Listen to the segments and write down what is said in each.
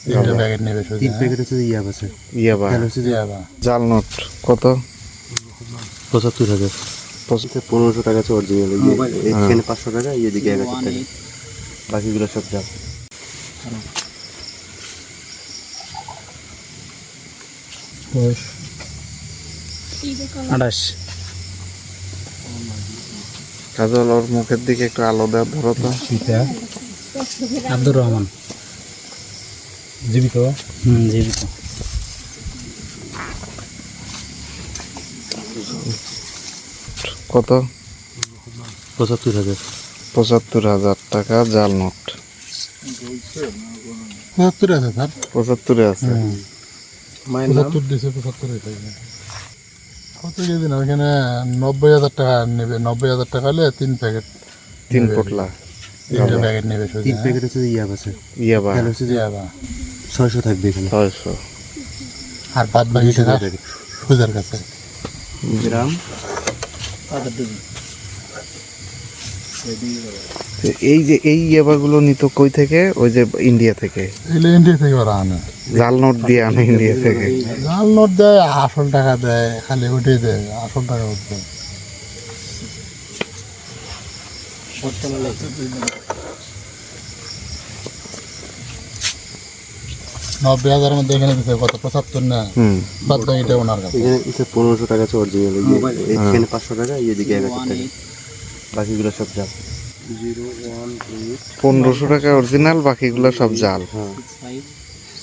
তিনটা প্যাকেট নেবে শুধু। 3 প্যাকেট হচ্ছে ইয়াবা আছে। ইয়াবা ইয়াবা জাল নোট কত? 75,000। 1500 টাকা আছে অরিজিনাল। এখানে 500 টাকা, এদিকে 1000 টাকা, বাকিগুলো সব জাল। বয়স 28। কাজল ওর মুখের দিকে একটু আলো দেওয়া ধরো তো। আব্দুর রহমান জীবিত? জীবিত। কত? 75,000। 75,000 টাকা জাল নোট। 75 আছে স্যার। 75 আছে। 75 দিয়েছে, 75 এটাই কত কেজি না ওইখানে 90,000 টাকা নেবে। 90,000 টাকা হলে 3 প্যাকেট 3 পোটলা তিনটা প্যাকেট নেবে শুধু। 3 প্যাকেট হচ্ছে ইয়াবা আছে। ইয়াবা তাহলে হচ্ছে যে ইয়াবা 600 থাকবে এখানে। 600। আর বাদ বাকি টাকা সুজার কাছে। গ্রাম তো এই যে এই ইয়াবাগুলো নিত কই থেকে? ওই যে ইন্ডিয়া থেকে এগুলো ইন্ডিয়া থেকে ওরা আনে। জাল নোট দিয়ে আনে ইন্ডিয়া থেকে। জাল নোট দেয়, আসল টাকা দেয়, খালি ওটাই দেয়, আসল টাকা উঠবে। নব্বই হাজারের মধ্যে এখানে দিতে কত? 75 না? বাদ বাকিটা ওনার কাছে। এখানে 1500 টাকা আছে অরিজিনাল। এখানে 500 টাকা, এদিকে 1000 টাকা, বাকিগুলো সব জাল। 1500 টাকা অরিজিনাল, বাকিগুলো সব জাল।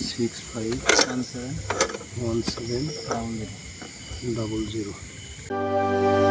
65171700